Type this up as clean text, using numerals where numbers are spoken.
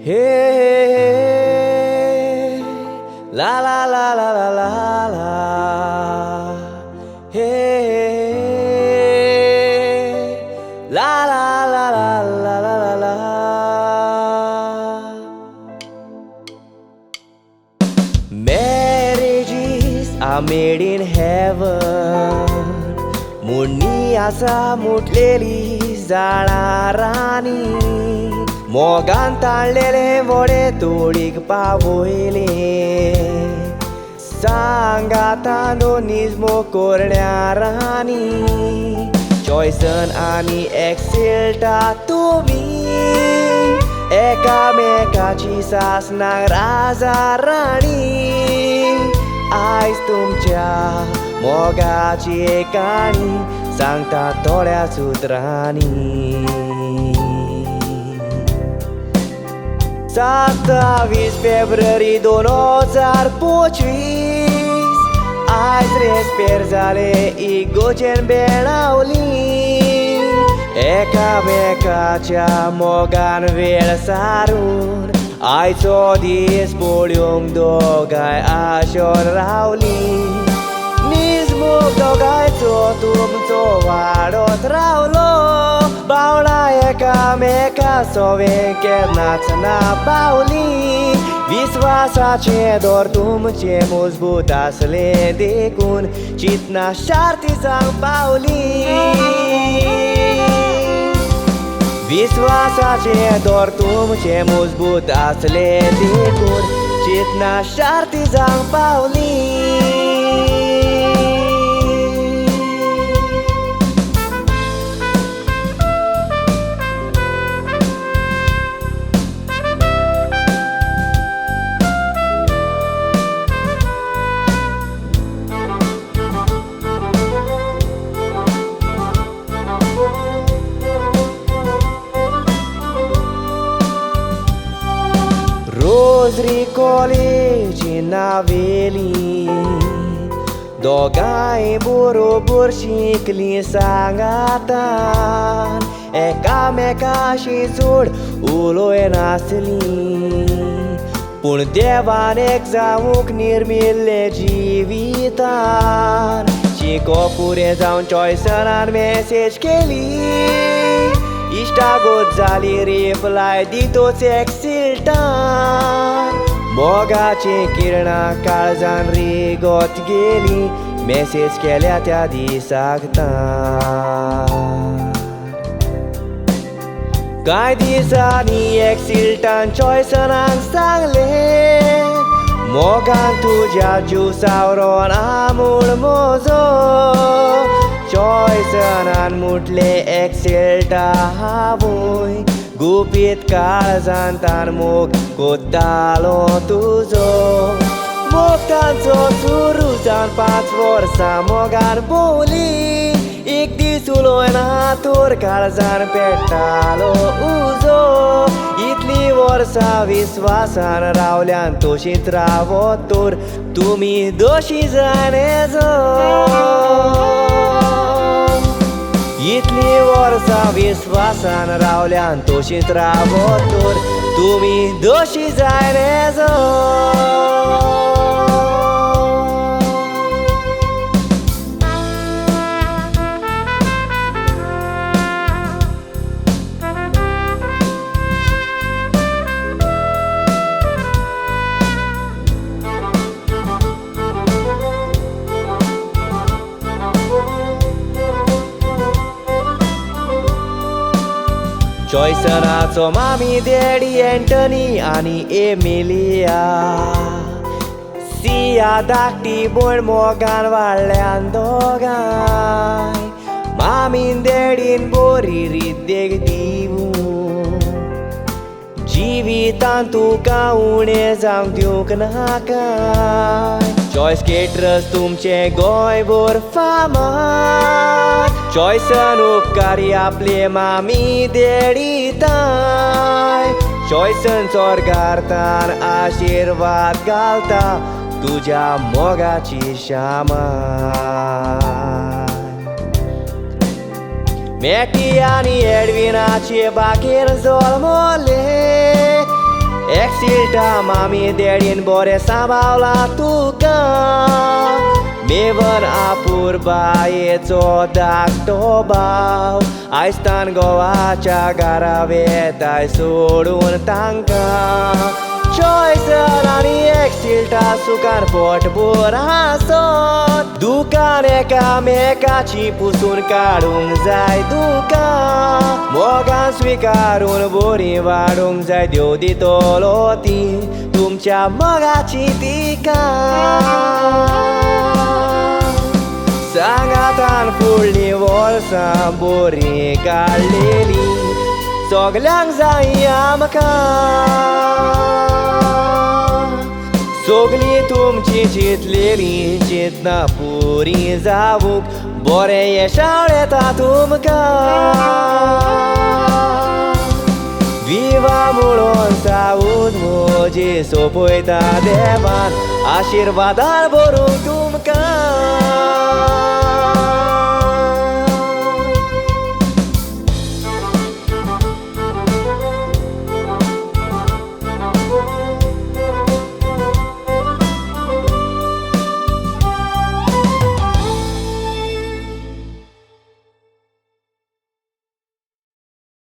Hey, la la la la la la la. Hey, la la la la la la la la. Marriages are made in heaven. मुडणी आसा मुटलेली जाणारांनी मोगान ताळलेले वडे तोडीक पावयले सांगाता दोनीच मोकोरण्यारांनी चॉयसन आनी एक्सिल्टा तुमी एकामेकाची सासनाक राजा राणी आयज तुमच्या मोगाची काणी सांगता थोड्या सुत्रांनी 27 फेब्रुवारी 2025 आयज रेस्पेर जाले इगोचेर बेळावली एकामेकाच्या मोगान वेळ सारून आयचो दीस पळोवंक दोगांय आशोन रावली निजमूग दोगांयचो तुमचो वाडोत रावलो बावळा एकामेका सोवें केन्नाच ना पावली विस्वासाचे दोर तुमचे मजबूत आसले देखून चिंतना शार्ती जावंक पावली विश्वासाचे दोर तुमचे मजबूत आसले देखून चिंतना शार्ती जावंक पावली रोजरी कॉलेजी नावेली दोगांय बरोबर शिकली सांगातान एकामेकाशी चड उलोय नासली पूण देवान एक जावूंक निर्मिल्ले जिवितान शिको पुरें जावन चॉयसनान मेसेज केली इश्टागोत जाली रिप्लाय दितोच एक्सिल्टान मोगाची किरणां काळजान रिगोत गेली मेसेज केल्या त्या दिसाक कांय दिसांनी एक्सिल्टान चॉयसनाक सांगले मोगान तुज्या जीव सावरोन आमूळ मोजो चॉयसनान मुटले एक्सिल्टा हावूय गुपीत काळजान तान मोग कोत्तालो तुजो मोग तांचो सुरू जावन 5 वर्सां मोगान भोंवली एक दीस उलोवन हातूर काळजान पेट्टालो उजो इतली वर्सां विस्वासान रावल्यान तोशीच रावत तर तुमी दोशी जाणेजो इतली वर्सां विस्वासान रावल्यान तोशीच रावत तर तुमी दोशी जायनेजो चॉयसनाचो मामी डॅडी एंटनी आनी एमिलिया सिया धाकटी भयण मोगान वाडल्यान दोगांय मामीन डॅडीन बरी रिद्देक दिवूं जिवितान तुका उणें जावंक दिवंक नाकाय चॉयस केटरस तुमचे गोंयभर फामाद चॉयसन उपकारी आपले मामी देडिताय चॉयसन चोरगारतान आशिर्वाद घालता तुज्या मोगाची शामान मेटी आनी एडविनाचे बागेर जल्मले एक्सिल्टा मामी डॅडीन बरें सांबाळला तुका मेवन आपूर बायेचो धाकटो भाव आयस्तान गोवाच्या घरा वेताय सोडून तांकां चॉयसन आनी एक्सिल्टा सुखान पोटभर हांसत दुकान एकामेकाची पुसून काडूंक जाय दुकान मोगान स्विकारून बरी वाडूंक जाय देव दितलो ती तुमच्या मोगाची तिका सांगातान फुडलीं वर्सां बरीं काडलेली सगल्यांक जाय आमकां सगलीं तुमची चिंतलेलीं चिंतना पुरी जावूंक बरें येशाळ येता तुमकां विवा म्हणून सावून म्हजी सोपयता देवान आशिर्वादान भरूंक तुमकां